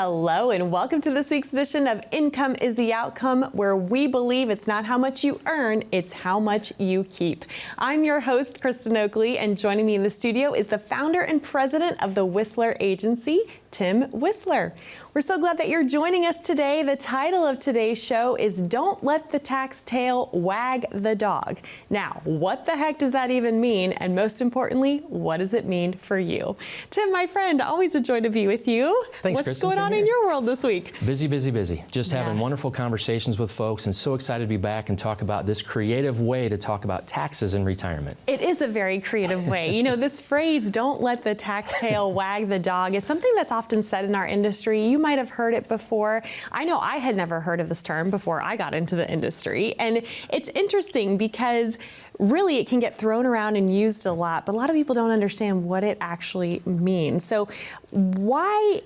Hello and welcome to this week's edition of Income is the Outcome, where we believe it's not how much you earn, it's how much you keep. I'm your host, Kristen Oakley, and joining me in the studio is the founder and president of the Whistler Agency, Tim Whistler. We're so glad that you're joining us today. The title of today's show is Don't Let the Tax Tail Wag the Dog. Now, what the heck does that even mean? And most importantly, what does it mean for you? Tim, my friend, always a joy to be with you. Thanks, What's Kristen. going on in your world this week? Busy, busy, busy. Just having wonderful conversations with folks, and so excited to be back and talk about this creative way to talk about taxes in retirement. It is a very creative way. You know, this phrase, don't let the tax tail wag the dog, is something that's often said in our industry. You might have heard it before. I know I had never heard of this term before I got into the industry. And it's interesting because really it can get thrown around and used a lot, but a lot of people don't understand what it actually means. So why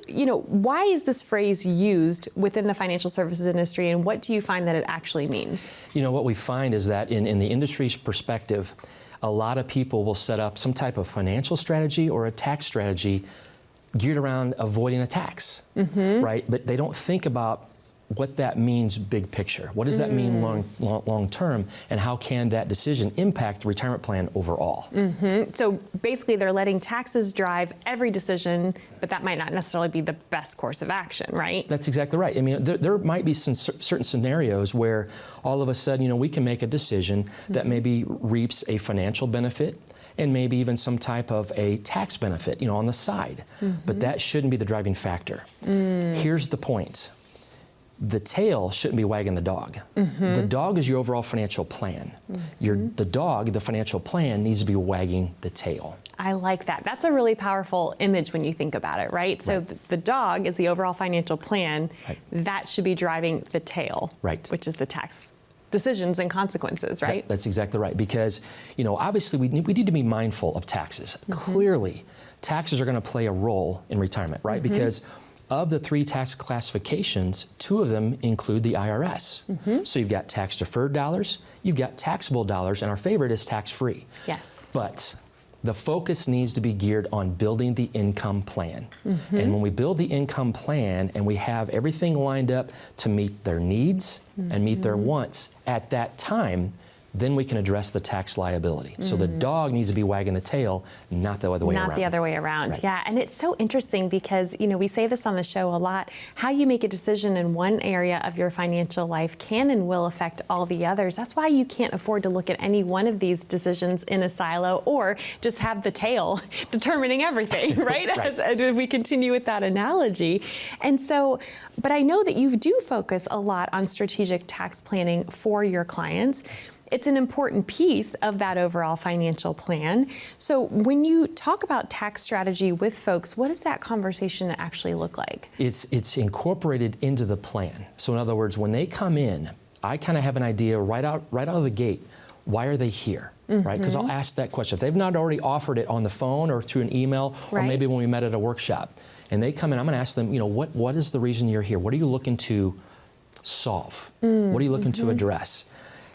is this phrase used within the financial services industry, and what do you find that it actually means? You know, what we find is that in the industry's perspective, a lot of people will set up some type of financial strategy or a tax strategy geared around avoiding a tax, right? But they don't think about what that means big picture. What does that mean long term, and how can that decision impact the retirement plan overall? So basically they're letting taxes drive every decision, but that might not necessarily be the best course of action, right? That's exactly right. I mean, there might be some certain scenarios where all of a sudden, you know, we can make a decision that maybe reaps a financial benefit and maybe even some type of a tax benefit, you know, on the side. But that shouldn't be the driving factor. Here's the point. The tail shouldn't be wagging the dog. The dog is your overall financial plan. The dog, the financial plan, needs to be wagging the tail. I like that. That's a really powerful image when you think about it, right? So the dog is the overall financial plan. That should be driving the tail, which is the tax decisions and consequences, right? That's exactly right. Because, you know, obviously we need to be mindful of taxes. Clearly, taxes are going to play a role in retirement, right? Because of the 3 tax classifications, 2 of them include the IRS. So you've got tax deferred dollars, you've got taxable dollars, and our favorite is tax free. Yes. But the focus needs to be geared on building the income plan. And when we build the income plan and we have everything lined up to meet their needs and meet their wants at that time, then we can address the tax liability. So the dog needs to be wagging the tail, not the other way around. Not the other way around, yeah. And it's so interesting because, you know, we say this on the show a lot, how you make a decision in one area of your financial life can and will affect all the others. That's why you can't afford to look at any one of these decisions in a silo or just have the tail determining everything, right? As we continue with that analogy. And so, but I know that you do focus a lot on strategic tax planning for your clients. It's an important piece of that overall financial plan. So when you talk about tax strategy with folks, what does that conversation actually look like? It's incorporated into the plan. So in other words, when they come in, I kind of have an idea right out of the gate. Why are they here, right? Because I'll ask that question. If they've not already offered it on the phone or through an email, or maybe when we met at a workshop, and they come in, I'm going to ask them, you know, what is the reason you're here? What are you looking to solve? What are you looking to address?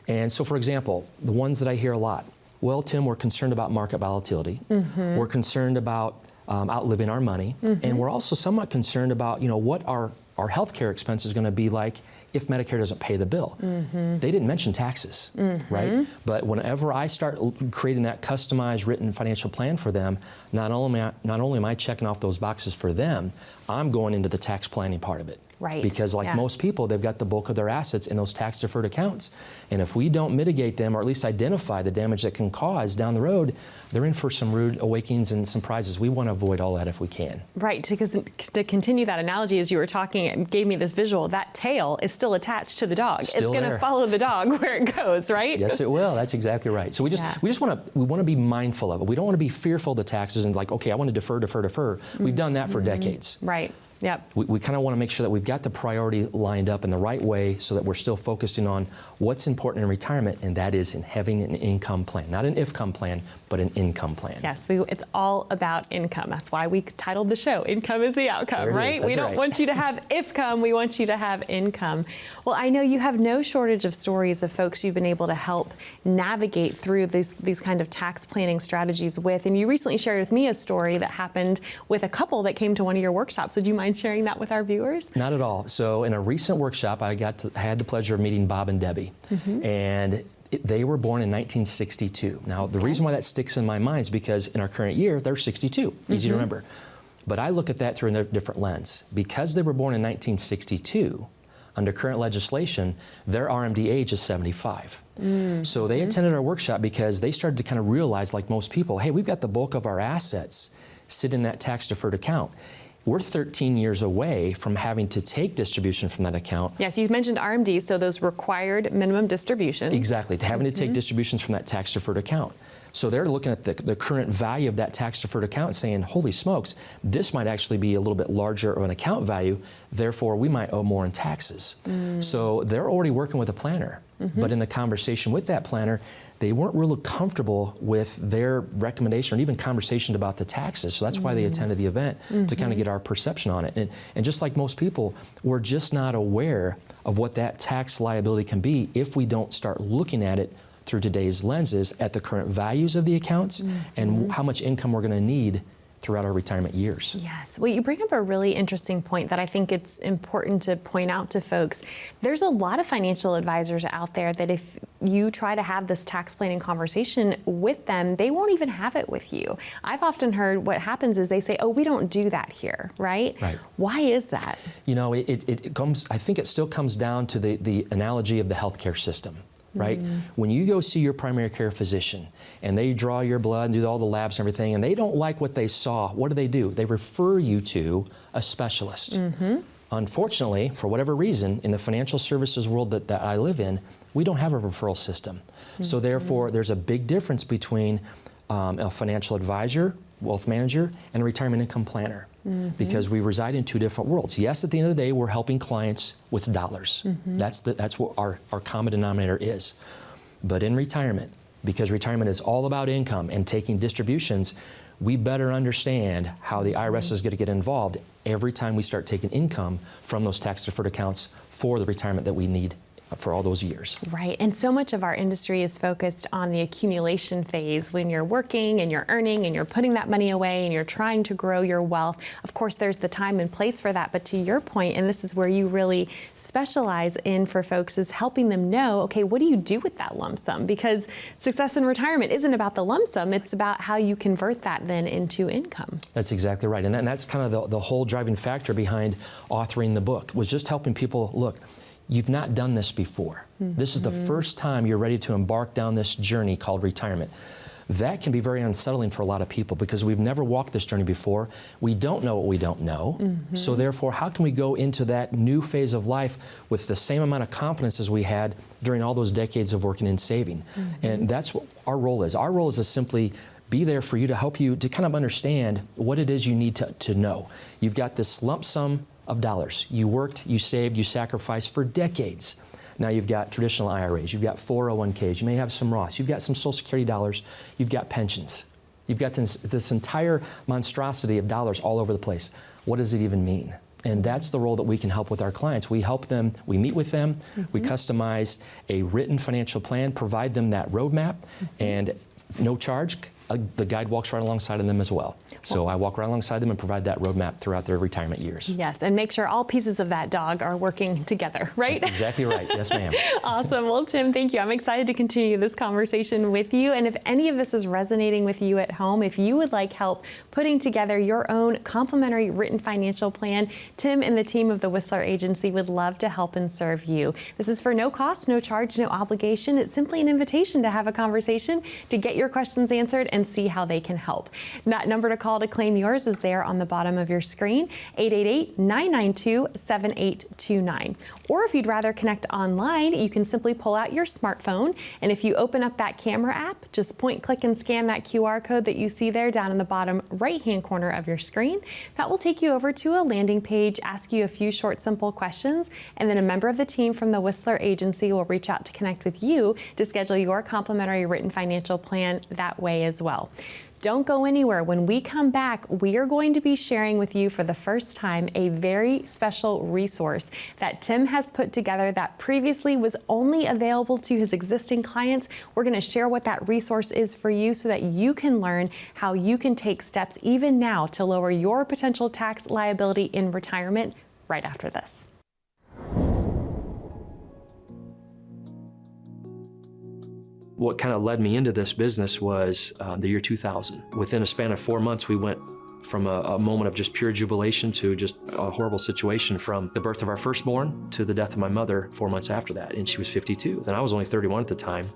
And so, for example, the ones that I hear a lot, well, Tim, we're concerned about market volatility. We're concerned about outliving our money. And we're also somewhat concerned about, you know, what our healthcare expense is going to be like if Medicare doesn't pay the bill. They didn't mention taxes, right? But whenever I start creating that customized written financial plan for them, not only am I checking off those boxes for them, I'm going into the tax planning part of it. Right. Because like most people, they've got the bulk of their assets in those tax deferred accounts. And if we don't mitigate them, or at least identify the damage that can cause down the road, they're in for some rude awakenings and surprises. We want to avoid all that if we can. Right, because to continue that analogy, as you were talking, it gave me this visual. That tail is still attached to the dog. It's going to follow the dog where it goes, right? Yes, it will. That's exactly right. So we just want to be mindful of it. We don't want to be fearful of the taxes and like, okay, I want to defer. We've done that for decades. Right. Yep. We kind of want to make sure that we've got the priority lined up in the right way so that we're still focusing on what's important in retirement, and that is in having an income plan. Not an if-come plan, but an income plan. Yes, it's all about income. That's why we titled the show, Income is the Outcome, right? We don't want you to have if-come, we want you to have income. Well, I know you have no shortage of stories of folks you've been able to help navigate through these kind of tax planning strategies with, and you recently shared with me a story that happened with a couple that came to one of your workshops. Would you mind mind sharing that with our viewers? Not at all. So in a recent workshop, I had the pleasure of meeting Bob and Debbie, and they were born in 1962. Now, the reason why that sticks in my mind is because in our current year, they're 62, easy to remember. But I look at that through a different lens. Because they were born in 1962, under current legislation, their RMD age is 75. So they attended our workshop because they started to kind of realize, like most people, hey, we've got the bulk of our assets sit in that tax-deferred account. We're 13 years away from having to take distribution from that account. Yes, you mentioned RMDs, so those required minimum distributions. Exactly, to having to take distributions from that tax-deferred account. So they're looking at the current value of that tax-deferred account and saying, holy smokes, this might actually be a little bit larger of an account value, therefore we might owe more in taxes. So they're already working with a planner. But in the conversation with that planner, they weren't really comfortable with their recommendation or even conversation about the taxes. So that's why they attended the event, to kind of get our perception on it. And just like most people, we're just not aware of what that tax liability can be if we don't start looking at it through today's lenses at the current values of the accounts and how much income we're going to need throughout our retirement years. Yes. Well, you bring up a really interesting point that I think it's important to point out to folks. There's a lot of financial advisors out there that if you try to have this tax planning conversation with them, they won't even have it with you. I've often heard what happens is they say, oh, we don't do that here, right? Right. Why is that? You know, it comes, I think it still comes down to the analogy of the healthcare system. Right? When you go see your primary care physician and they draw your blood and do all the labs and everything, and they don't like what they saw, what do? They refer you to a specialist. Unfortunately, for whatever reason, in the financial services world that I live in, we don't have a referral system. So therefore, there's a big difference between a financial advisor, wealth manager, and a retirement income planner. Because we reside in two different worlds. Yes, at the end of the day, we're helping clients with dollars. That's what our common denominator is. But in retirement, because retirement is all about income and taking distributions, we better understand how the IRS is going to get involved every time we start taking income from those tax-deferred accounts for the retirement that we need for all those years. Right, and so much of our industry is focused on the accumulation phase when you're working and you're earning and you're putting that money away and you're trying to grow your wealth. Of course, there's the time and place for that, but to your point, and this is where you really specialize in for folks, is helping them know, okay, what do you do with that lump sum? Because success in retirement isn't about the lump sum, it's about how you convert that then into income. That's exactly right, and that's kind of the whole driving factor behind authoring the book, was just helping people, look, you've not done this before. This is the first time you're ready to embark down this journey called retirement. That can be very unsettling for a lot of people because we've never walked this journey before. We don't know what we don't know. So therefore, how can we go into that new phase of life with the same amount of confidence as we had during all those decades of working and saving? And that's what our role is. Our role is to simply be there for you, to help you to kind of understand what it is you need to know. You've got this lump sum of dollars. You worked, you saved, you sacrificed for decades. Now you've got traditional IRAs, you've got 401ks, you may have some Roths, you've got some Social Security dollars, you've got pensions. You've got this entire monstrosity of dollars all over the place. What does it even mean? And that's the role that we can help with our clients. We help them, we meet with them, we customize a written financial plan, provide them that roadmap, and no charge. The guide walks right alongside of them as well. So I walk right alongside them and provide that roadmap throughout their retirement years. Yes, and make sure all pieces of that dog are working together, right? That's exactly right. Yes, ma'am. Awesome. Well, Tim, thank you. I'm excited to continue this conversation with you. And if any of this is resonating with you at home, if you would like help putting together your own complimentary written financial plan, Tim and the team of the Whistler Agency would love to help and serve you. This is for no cost, no charge, no obligation. It's simply an invitation to have a conversation, to get your questions answered, and see how they can help. That number to call to claim yours is there on the bottom of your screen, 888-992-7829. Or if you'd rather connect online, you can simply pull out your smartphone, and if you open up that camera app, just point, click, and scan that QR code that you see there down in the bottom right-hand corner of your screen. That will take you over to a landing page, ask you a few short, simple questions, and then a member of the team from the Whistler Agency will reach out to connect with you to schedule your complimentary written financial plan that way as well. Don't go anywhere. When we come back, we are going to be sharing with you for the first time a very special resource that Tim has put together that previously was only available to his existing clients. We're going to share what that resource is for you so that you can learn how you can take steps even now to lower your potential tax liability in retirement right after this. What kind of led me into this business was the year 2000. Within a span of 4 months, we went from a moment of just pure jubilation to just a horrible situation, from the birth of our firstborn to the death of my mother 4 months after that, and she was 52. And I was only 31 at the time.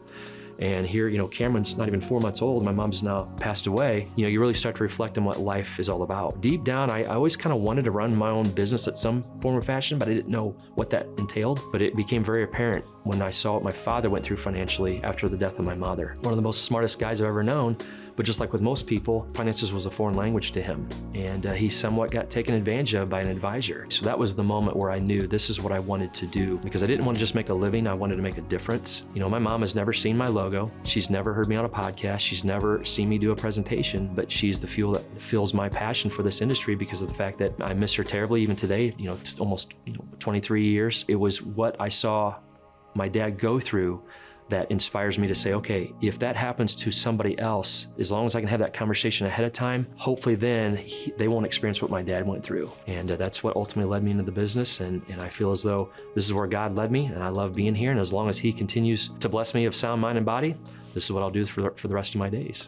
And here, Cameron's not even 4 months old. My mom's now passed away. You really start to reflect on what life is all about. Deep down, I always kind of wanted to run my own business at some form or fashion, but I didn't know what that entailed. But it became very apparent when I saw what my father went through financially after the death of my mother. One of the most smartest guys I've ever known. But just like with most people, finances was a foreign language to him. And he somewhat got taken advantage of by an advisor. So that was the moment where I knew this is what I wanted to do, because I didn't want to just make a living, I wanted to make a difference. My mom has never seen my logo. She's never heard me on a podcast. She's never seen me do a presentation, but she's the fuel that fuels my passion for this industry because of the fact that I miss her terribly even today, almost 23 years. It was what I saw my dad go through that inspires me to say, okay, if that happens to somebody else, as long as I can have that conversation ahead of time, hopefully then they won't experience what my dad went through. And that's what ultimately led me into the business. And I feel as though this is where God led me, and I love being here. And as long as he continues to bless me of sound mind and body, this is what I'll do for the rest of my days.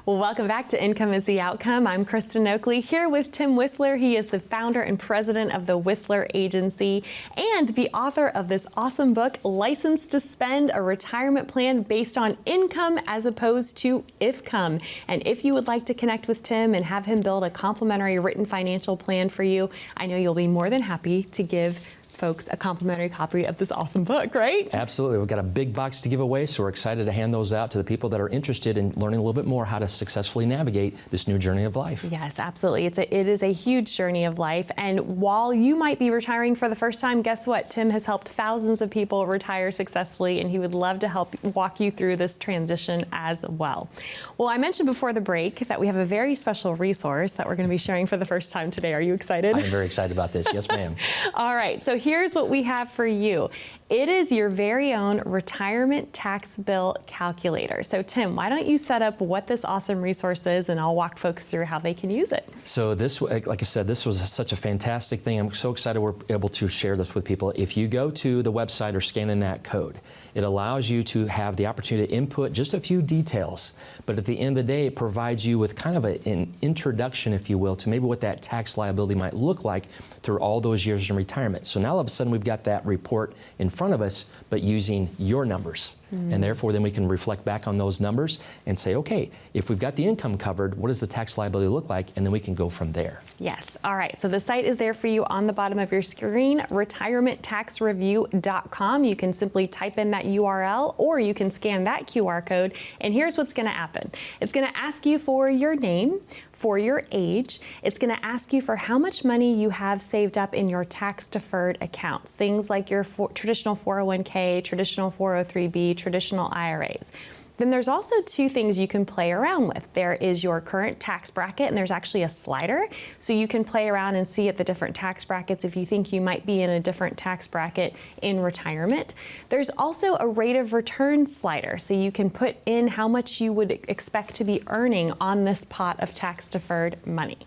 Well, welcome back to Income is the Outcome. I'm Kristen Oakley here with Tim Whistler. He is the founder and president of the Whistler Agency and the author of this awesome book, Licensed to Spend, a retirement plan based on income as opposed to IFCOME. And if you would like to connect with Tim and have him build a complimentary written financial plan for you, I know you'll be more than happy to give folks a complimentary copy of this awesome book, right? Absolutely. We've got a big box to give away, so we're excited to hand those out to the people that are interested in learning a little bit more how to successfully navigate this new journey of life. Yes, absolutely. It is a huge journey of life. And while you might be retiring for the first time, guess what? Tim has helped thousands of people retire successfully, and he would love to help walk you through this transition as well. Well, I mentioned before the break that we have a very special resource that we're going to be sharing for the first time today. Are you excited? I'm very excited about this. Yes, ma'am. All right. So here's what we have for you. It is your very own retirement tax bill calculator. So Tim, why don't you set up what this awesome resource is, and I'll walk folks through how they can use it. So this, like I said, this was such a fantastic thing. I'm so excited we're able to share this with people. If you go to the website or scan in that code, it allows you to have the opportunity to input just a few details, but at the end of the day, it provides you with kind of an introduction, if you will, to maybe what that tax liability might look like through all those years in retirement. So now all of a sudden we've got that report in front of us, but using your numbers. And therefore, then we can reflect back on those numbers and say, okay, if we've got the income covered, what does the tax liability look like? And then we can go from there. Yes. All right. So the site is there for you on the bottom of your screen, retirementtaxreview.com. You can simply type in that URL, or you can scan that QR code. And here's what's going to happen. It's going to ask you for your name, for your age. It's going to ask you for how much money you have saved up in your tax-deferred accounts, things like your traditional 401k, traditional 403b, traditional IRAs. Then there's also two things you can play around with. There is your current tax bracket, and there's actually a slider. So you can play around and see at the different tax brackets if you think you might be in a different tax bracket in retirement. There's also a rate of return slider. So you can put in how much you would expect to be earning on this pot of tax-deferred money.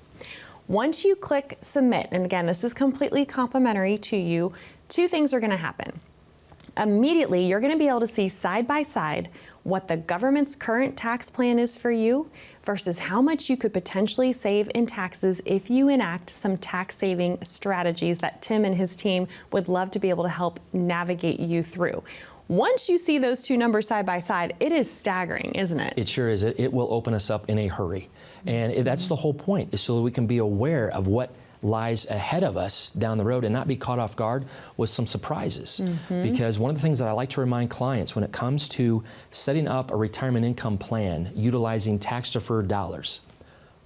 Once you click submit, and again, this is completely complimentary to you, two things are going to happen. Immediately, you're going to be able to see side by side what the government's current tax plan is for you versus how much you could potentially save in taxes if you enact some tax saving strategies that Tim and his team would love to be able to help navigate you through. Once you see those two numbers side by side, it is staggering, isn't it? It sure is. It will open us up in a hurry. And that's the whole point, is so that we can be aware of what lies ahead of us down the road and not be caught off guard with some surprises. Because one of the things that I like to remind clients when it comes to setting up a retirement income plan utilizing tax-deferred dollars,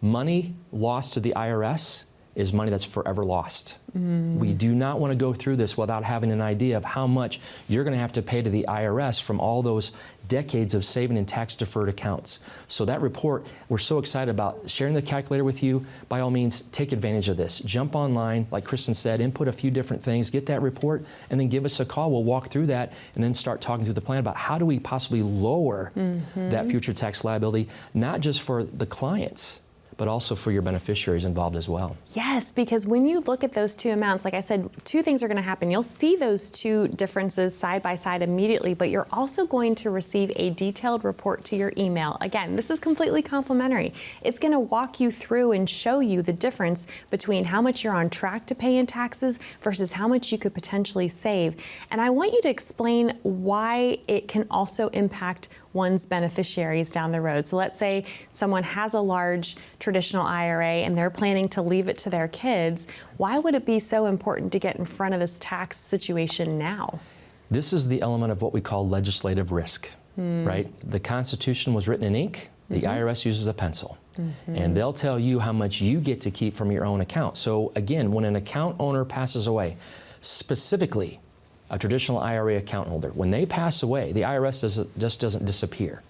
money lost to the IRS is money that's forever lost. We do not want to go through this without having an idea of how much you're going to have to pay to the IRS from all those decades of saving in tax-deferred accounts. So that report, we're so excited about sharing the calculator with you. By all means, take advantage of this. Jump online, like Kristen said, input a few different things, get that report, and then give us a call. We'll walk through that and then start talking through the plan about how do we possibly lower that future tax liability, not just for the clients, but also for your beneficiaries involved as well. Yes, because when you look at those two amounts, like I said, two things are going to happen. You'll see those two differences side by side immediately, but you're also going to receive a detailed report to your email. Again, this is completely complimentary. It's going to walk you through and show you the difference between how much you're on track to pay in taxes versus how much you could potentially save. And I want you to explain why it can also impact one's beneficiaries down the road. So let's say someone has a large traditional IRA and they're planning to leave it to their kids. Why would it be so important to get in front of this tax situation now? This is the element of what we call legislative risk, right? The Constitution was written in ink. The IRS uses a pencil. And they'll tell you how much you get to keep from your own account. So again, when an account owner passes away, specifically a traditional IRA account holder, when they pass away, the IRS just doesn't disappear.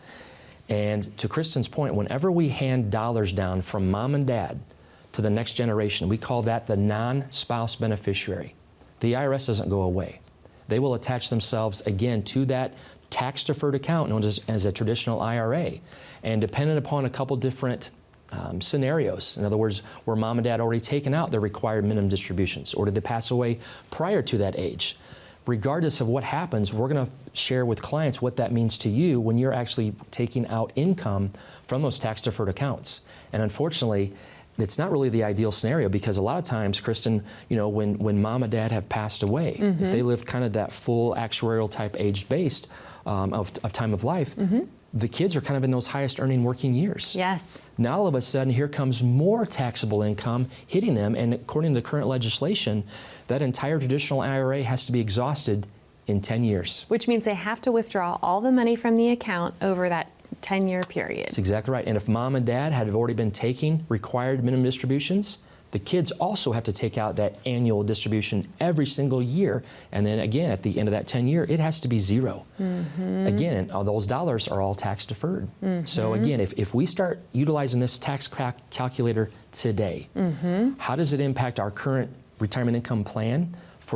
And to Kristen's point, whenever we hand dollars down from mom and dad to the next generation, we call that the non-spouse beneficiary. The IRS doesn't go away. They will attach themselves again to that tax-deferred account known as a traditional IRA. And dependent upon a couple different scenarios, in other words, were mom and dad already taken out their required minimum distributions, or did they pass away prior to that age? Regardless of what happens, we're going to share with clients what that means to you when you're actually taking out income from those tax-deferred accounts. And unfortunately, it's not really the ideal scenario, because a lot of times, Kristen, you know, when mom and dad have passed away, if they lived kind of that full actuarial type age-based of time of life, the kids are kind of in those highest earning working years. Yes. Now all of a sudden, here comes more taxable income hitting them, and according to current legislation, that entire traditional IRA has to be exhausted in 10 years. Which means they have to withdraw all the money from the account over that 10-year period. That's exactly right. And if mom and dad had already been taking required minimum distributions, the kids also have to take out that annual distribution every single year. And then again, at the end of that 10-year, it has to be zero. Again, all those dollars are all tax deferred. So again, if we start utilizing this tax calculator today, how does it impact our current retirement income plan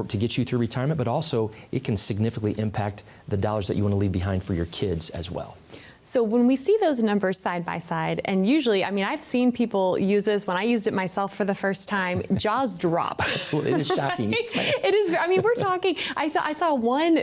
to get you through retirement, but also it can significantly impact the dollars that you want to leave behind for your kids as well. So when we see those numbers side by side, and usually, I mean, I've seen people use this. When I used it myself for the first time, jaws drop. Absolutely, it is shocking. It is. I mean, we're talking. I saw one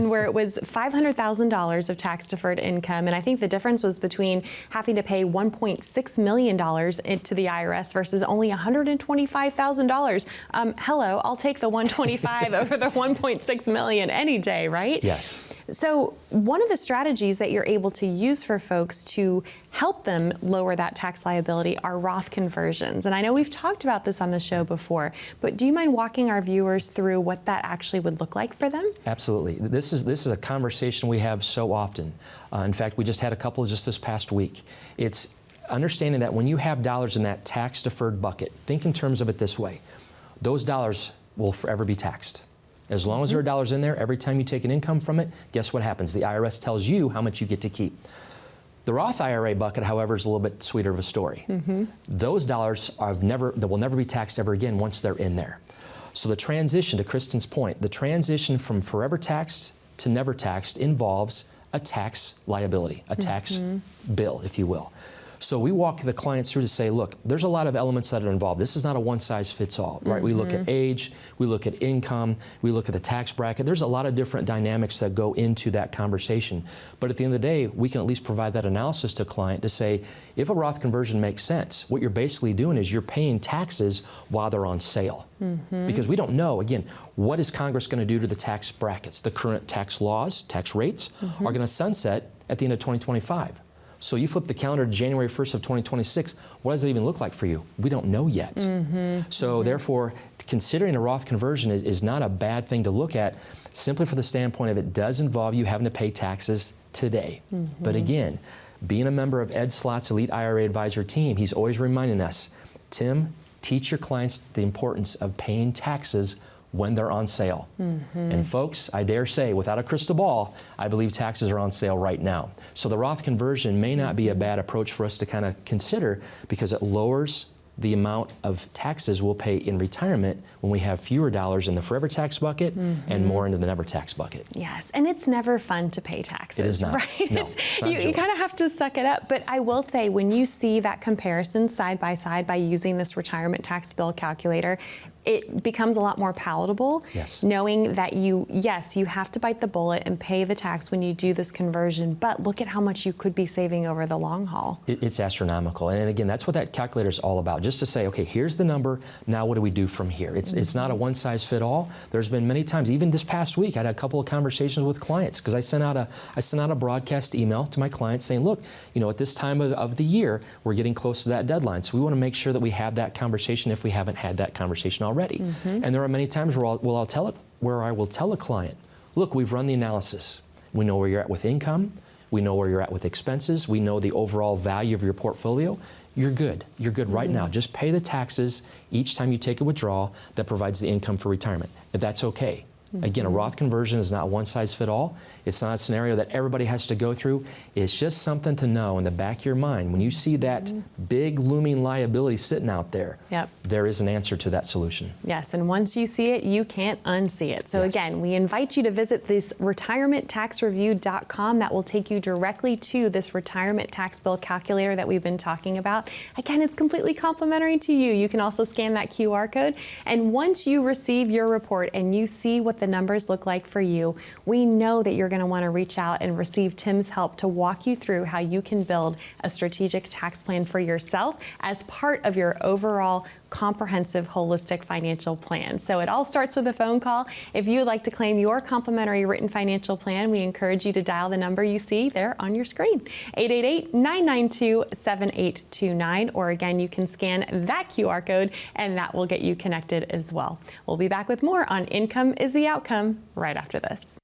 where it was $500,000 of tax deferred income, and I think the difference was between having to pay $1.6 million to the IRS versus only $125,000. Hello, I'll take the 125 over the 1.6 million any day, right? Yes. So one of the strategies that you're able to use for folks to help them lower that tax liability are Roth conversions. And I know we've talked about this on the show before, but do you mind walking our viewers through what that actually would look like for them? Absolutely. This is a conversation we have so often. In fact, we just had a couple just this past week. It's understanding that when you have dollars in that tax deferred bucket, think in terms of it this way. Those dollars will forever be taxed. As long as there are dollars in there, every time you take an income from it, guess what happens? The IRS tells you how much you get to keep. The Roth IRA bucket, however, is a little bit sweeter of a story. Those dollars that will never be taxed ever again once they're in there. So the transition, to Kristen's point, the transition from forever taxed to never taxed involves a tax liability, a tax bill, if you will. So we walk the clients through to say, look, there's a lot of elements that are involved. This is not a one-size-fits-all, right? We look at age, we look at income, we look at the tax bracket. There's a lot of different dynamics that go into that conversation. But at the end of the day, we can at least provide that analysis to a client to say, if a Roth conversion makes sense, what you're basically doing is you're paying taxes while they're on sale. Because we don't know, again, what is Congress going to do to the tax brackets? The current tax laws, tax rates, are going to sunset at the end of 2025. So you flip the calendar to January 1st of 2026, what does that even look like for you? We don't know yet. So therefore, considering a Roth conversion is not a bad thing to look at, simply for the standpoint of it does involve you having to pay taxes today. But again, being a member of Ed Slott's Elite IRA Advisor team, he's always reminding us, Tim, teach your clients the importance of paying taxes when they're on sale. And folks, I dare say, without a crystal ball, I believe taxes are on sale right now. So the Roth conversion may not be a bad approach for us to kind of consider, because it lowers the amount of taxes we'll pay in retirement when we have fewer dollars in the forever tax bucket and more into the never tax bucket. Yes, and it's never fun to pay taxes. It is not. Right? No, it's not you kind of have to suck it up. But I will say, when you see that comparison side by side by using this retirement tax bill calculator, it becomes a lot more palatable, knowing that you have to bite the bullet and pay the tax when you do this conversion, but look at how much you could be saving over the long haul. It's astronomical. And again, that's what that calculator is all about, just to say, okay, here's the number, now what do we do from here? It's not a one-size-fit-all. There's been many times, even this past week, I had a couple of conversations with clients, because I sent out a broadcast email to my clients saying, look, at this time of the year, we're getting close to that deadline, so we want to make sure that we have that conversation if we haven't had that conversation already. And there are many times where I will tell a client, look, we've run the analysis. We know where you're at with income. We know where you're at with expenses. We know the overall value of your portfolio. You're good. You're good right now. Just pay the taxes each time you take a withdrawal that provides the income for retirement. If that's okay. Again, a Roth conversion is not one size fit all. It's not a scenario that everybody has to go through. It's just something to know in the back of your mind. When you see that big looming liability sitting out there, there is an answer to that solution. Yes, and once you see it, you can't unsee it. So again, we invite you to visit this retirementtaxreview.com. That will take you directly to this retirement tax bill calculator that we've been talking about. Again, it's completely complimentary to you. You can also scan that QR code. And once you receive your report and you see what the numbers look like for you, we know that you're going to want to reach out and receive Tim's help to walk you through how you can build a strategic tax plan for yourself as part of your overall comprehensive, holistic financial plan. So it all starts with a phone call. If you would like to claim your complimentary written financial plan, we encourage you to dial the number you see there on your screen, 888-992-7829, or again, you can scan that QR code and that will get you connected as well. We'll be back with more on Income is the Outcome right after this.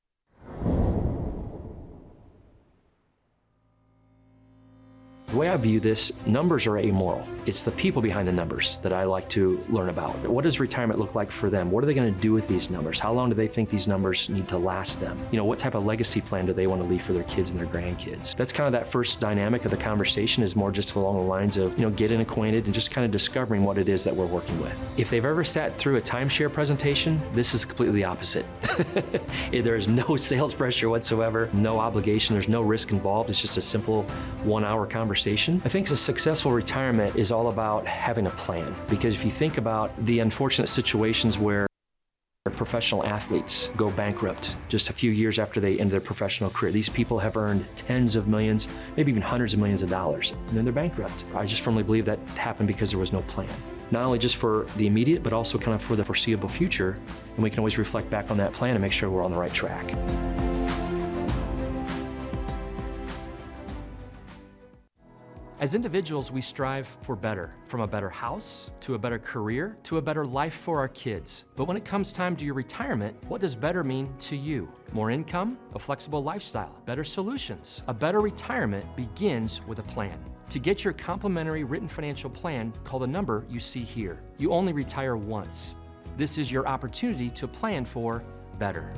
The way I view this, numbers are amoral. It's the people behind the numbers that I like to learn about. What does retirement look like for them? What are they going to do with these numbers? How long do they think these numbers need to last them? What type of legacy plan do they want to leave for their kids and their grandkids? That's kind of that first dynamic of the conversation, is more just along the lines of, getting acquainted and just kind of discovering what it is that we're working with. If they've ever sat through a timeshare presentation, this is completely the opposite. There is no sales pressure whatsoever, no obligation, there's no risk involved. It's just a simple 1-hour conversation. I think a successful retirement is all about having a plan, because if you think about the unfortunate situations where professional athletes go bankrupt just a few years after they end their professional career. These people have earned tens of millions, maybe even hundreds of millions of dollars, and then they're bankrupt. I just firmly believe that happened because there was no plan. Not only just for the immediate, but also kind of for the foreseeable future, and we can always reflect back on that plan and make sure we're on the right track. As individuals, we strive for better, from a better house, to a better career, to a better life for our kids. But when it comes time to your retirement, what does better mean to you? More income, a flexible lifestyle, better solutions. A better retirement begins with a plan. To get your complimentary written financial plan, call the number you see here. You only retire once. This is your opportunity to plan for better.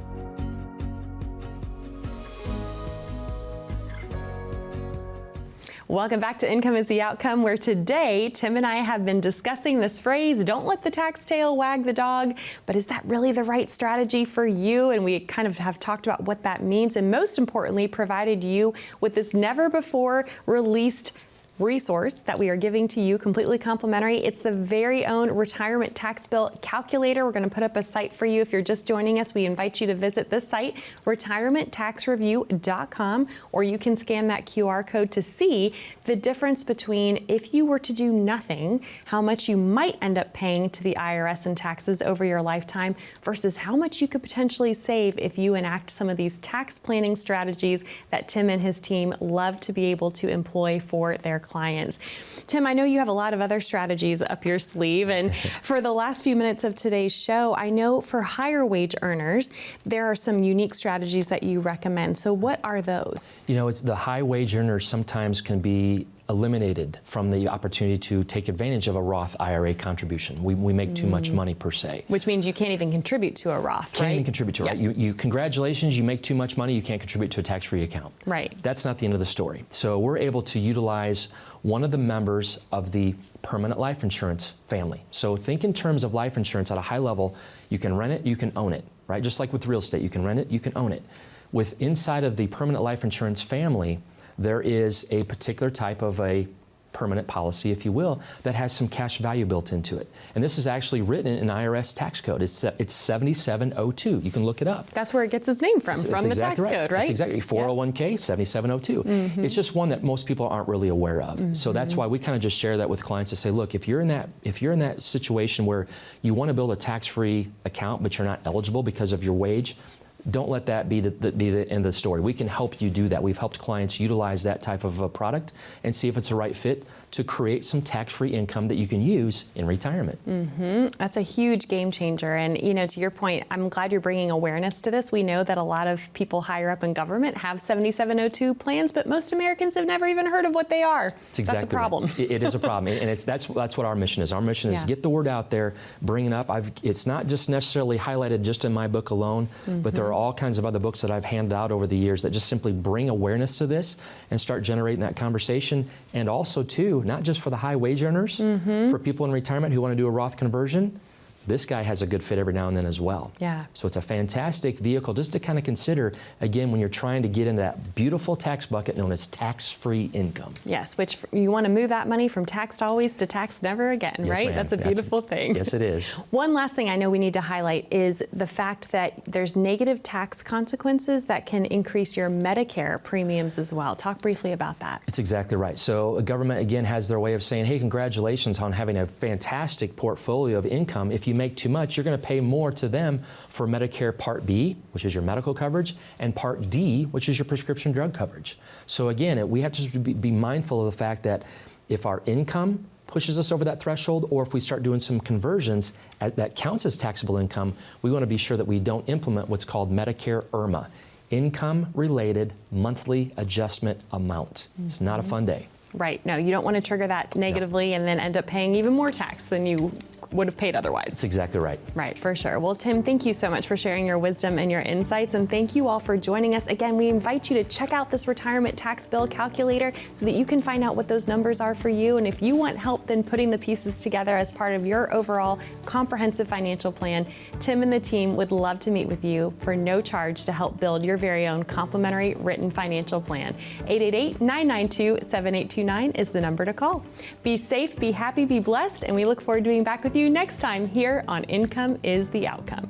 Welcome back to Income is the Outcome, where today Tim and I have been discussing this phrase, don't let the tax tail wag the dog, but is that really the right strategy for you? And we kind of have talked about what that means, and most importantly, provided you with this never before released resource that we are giving to you, completely complimentary. It's the very own retirement tax bill calculator. We're going to put up a site for you. If you're just joining us, we invite you to visit this site, retirementtaxreview.com, or you can scan that QR code to see the difference between, if you were to do nothing, how much you might end up paying to the IRS in taxes over your lifetime versus how much you could potentially save if you enact some of these tax planning strategies that Tim and his team love to be able to employ for their clients. Tim, I know you have a lot of other strategies up your sleeve, and for the last few minutes of today's show, I know for higher wage earners, there are some unique strategies that you recommend. So what are those? It's the high wage earners sometimes can be eliminated from the opportunity to take advantage of a Roth IRA contribution. We make too much money per se. Which means you can't even contribute to a Roth, Can't right? even contribute to it, right? You congratulations, you make too much money, you can't contribute to a tax-free account. Right. That's not the end of the story. So we're able to utilize one of the members of the permanent life insurance family. So think in terms of life insurance at a high level. You can rent it, you can own it, right? Just like with real estate, you can rent it, you can own it. With inside of the permanent life insurance family, there is a particular type of a permanent policy, if you will, that has some cash value built into it. And this is actually written in IRS tax code. It's 7702. You can look it up. That's where it gets its name from That's the exactly tax code, right? That's exactly. 401k, 7702. It's just one that most people aren't really aware of. So that's why we kind of just share that with clients to say, look, if you're in that situation where you want to build a tax-free account, but you're not eligible because of your wage, don't let that be the end of the story. We can help you do that. We've helped clients utilize that type of a product and see if it's a right fit to create some tax-free income that you can use in retirement. That's a huge game changer. And to your point, I'm glad you're bringing awareness to this. We know that a lot of people higher up in government have 7702 plans, but most Americans have never even heard of what they are. That's a problem. Right. It is a problem, and that's what our mission is. Our mission is to get the word out there, bring it up. It's not just necessarily highlighted just in my book alone, but there are all kinds of other books that I've handed out over the years that just simply bring awareness to this and start generating that conversation. And also, too, not just for the high wage earners, for people in retirement who want to do a Roth conversion, this guy has a good fit every now and then as well. Yeah. So it's a fantastic vehicle just to kind of consider, again, when you're trying to get into that beautiful tax bucket known as tax-free income. Yes, which you want to move that money from taxed always to taxed never again, Yes, right? ma'am. That's a beautiful thing. Yes, it is. One last thing I know we need to highlight is the fact that there's negative tax consequences that can increase your Medicare premiums as well. Talk briefly about that. That's exactly right. So a government, again, has their way of saying, hey, congratulations on having a fantastic portfolio of income. If you make too much, you're going to pay more to them for Medicare Part B, which is your medical coverage, and Part D, which is your prescription drug coverage. So again, we have to be mindful of the fact that if our income pushes us over that threshold, or if we start doing some conversions that counts as taxable income, we want to be sure that we don't implement what's called Medicare IRMA, Income-Related Monthly Adjustment Amount. It's not a fun day. Right. No, you don't want to trigger that negatively and then end up paying even more tax than you would have paid otherwise. That's exactly right. Right, for sure. Well, Tim, thank you so much for sharing your wisdom and your insights, and thank you all for joining us. Again, we invite you to check out this retirement tax bill calculator so that you can find out what those numbers are for you, and if you want help then putting the pieces together as part of your overall comprehensive financial plan, Tim and the team would love to meet with you for no charge to help build your very own complimentary written financial plan. 888-992-7829 is the number to call. Be safe, be happy, be blessed, and we look forward to being back with you next time here on Income is the Outcome.